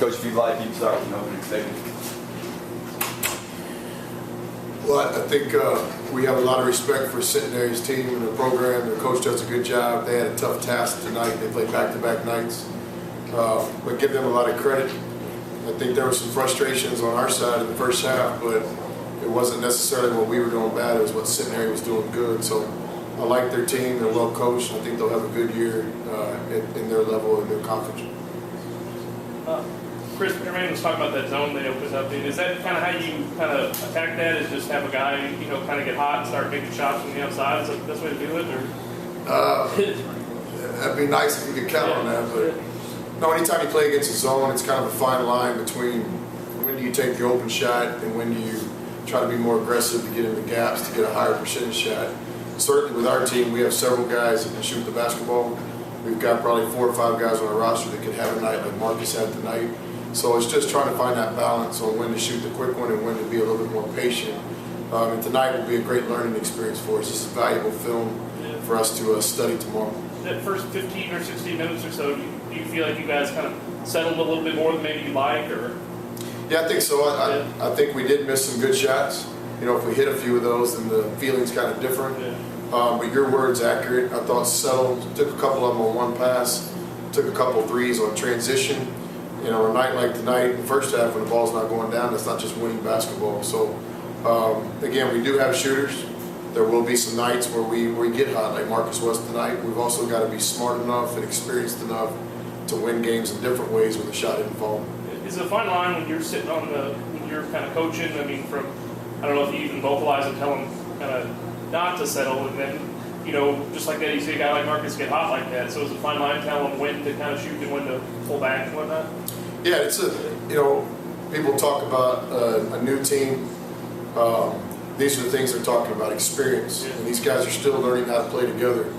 Coach, if you'd like, you can start with an opening statement. Well, I think we have a lot of respect for Centenary's team and the program. The coach does a good job. They had a tough task tonight. They played back-to-back nights. But give them a lot of credit. I think there were some frustrations on our side in the first half, but it wasn't necessarily what we were doing bad. It was what Centenary was doing good. So I like their team. They're well coached. I think they'll have a good year in their level, in their conference. Chris, Jermaine was talking about that zone they opened up in. Is that kind of how you kind of attack that? Is just have a guy, you know, kind of get hot and start making shots from the outside? Is that the best way to do it? Or That'd be nice if you could count on that. But no, anytime you play against a zone, it's kind of a fine line between when do you take the open shot and when do you try to be more aggressive to get in the gaps to get a higher percentage shot. Certainly with our team, we have several guys that can shoot the basketball. We've got probably 4 or 5 guys on our roster that can have a night like Marcus had tonight. So it's just trying to find that balance on when to shoot the quick one and when to be a little bit more patient. And tonight will be a great learning experience for us. This is valuable film for us to study tomorrow. That first 15 or 16 minutes or so, do you feel like you guys kind of settled a little bit more than maybe you like? Or? Yeah, I think so. I think we did miss some good shots. You know, if we hit a few of those, then the feeling's kind of different. Yeah. But your word's accurate. I thought settled, took a couple of them on one pass, took a couple of threes on transition. You know, a night like tonight, in the first half when the ball's not going down, that's not just winning basketball. So, again, we do have shooters. There will be some nights where we get hot, like Marcus was tonight. We've also got to be smart enough and experienced enough to win games in different ways when the shot didn't fall. Is it a fine line when you're sitting on when you're kind of coaching? I mean, I don't know if you even vocalize and tell them kind of not to settle, and then, you know, just like that, you see a guy like Marcus get hot like that. So is it a fine line to tell him when to kind of shoot and when to pull back and whatnot? Yeah, you know, people talk about a new team. These are the things they're talking about, experience. And these guys are still learning how to play together.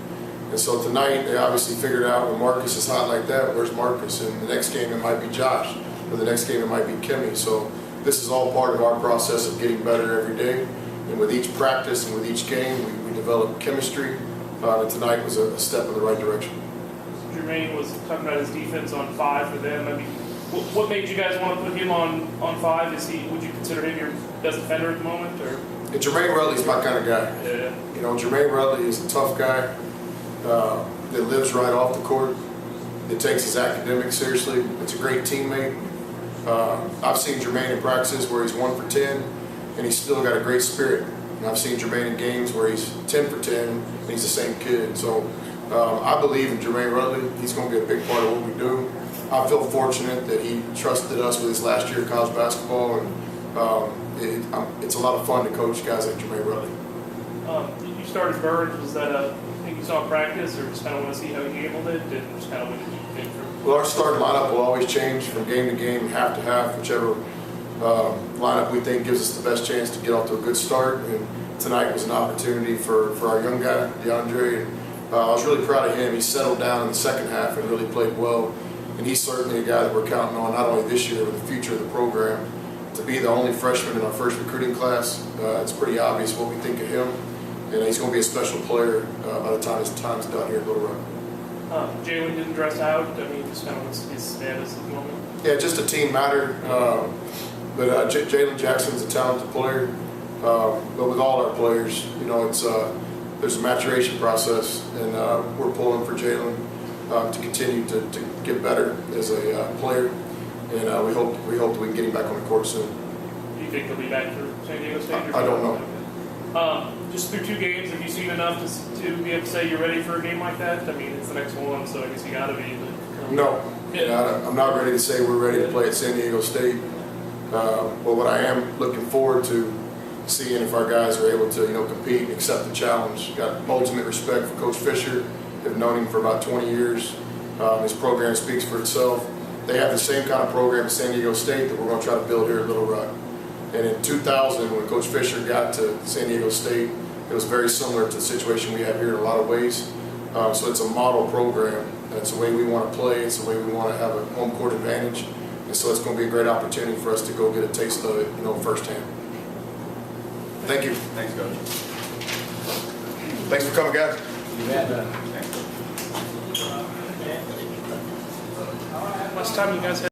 And so tonight, they obviously figured out when Marcus is hot like that, where's Marcus? And the next game, it might be Josh. Or the next game, it might be Kimmy. So this is all part of our process of getting better every day. And with each practice and with each game, we develop chemistry. And tonight was a step in the right direction. Jermaine was talking about his defense on 5 for them. I mean, what made you guys want to put him on 5? Would you consider him your best defender at the moment, or? And Jermaine Rudley's my kind of guy. Yeah. You know, Jermaine Rudley is a tough guy that lives right off the court, that takes his academics seriously. It's a great teammate. I've seen Jermaine in practices where he's 1 for 10, and he's still got a great spirit. And I've seen Jermaine in games where he's 10 for 10, and he's the same kid. So I believe in Jermaine Rudley. He's going to be a big part of what we do. I feel fortunate that he trusted us with his last year of college basketball, and it's a lot of fun to coach guys like Jermaine Rudley. You started Burns. Was that a thing you saw in practice, or just kind of want to see how he handled it, and just kind of what did you think from? Well, our starting lineup will always change from game to game, half to half, whichever lineup we think gives us the best chance to get off to a good start. And tonight was an opportunity for our young guy, DeAndre. And I was really proud of him. He settled down in the second half and really played well. And he's certainly a guy that we're counting on, not only this year, but the future of the program. To be the only freshman in our first recruiting class, it's pretty obvious what we think of him. And he's going to be a special player by the time his time's done here at Little Rock. Jalen didn't dress out. I mean, just kind of what's his status at the moment? Yeah, just a team matter. But Jalen Jackson's a talented player. But with all our players, you know, there's a maturation process, and we're pulling for Jalen to continue to get better as a player. And we hope that we can get him back on the court soon. Do you think he'll be back for San Diego State? I don't know. Just through 2 games, have you seen enough to be able to say you're ready for a game like that? I mean, it's the next one, so I guess you got to be. No, I'm not ready to say we're ready to play at San Diego State. But what I am looking forward to seeing if our guys are able to, you know, compete and accept the challenge. Got ultimate respect for Coach Fisher. Have known him for about 20 years. His program speaks for itself. They have the same kind of program at San Diego State that we're going to try to build here at Little Rock. And in 2000, when Coach Fisher got to San Diego State, it was very similar to the situation we have here in a lot of ways. So it's a model program. It's the way we want to play. It's the way we want to have a home court advantage. And so it's going to be a great opportunity for us to go get a taste of it, you know, firsthand. Thank you. Thanks, Coach. Thanks for coming, guys. You bet. How much time you guys have?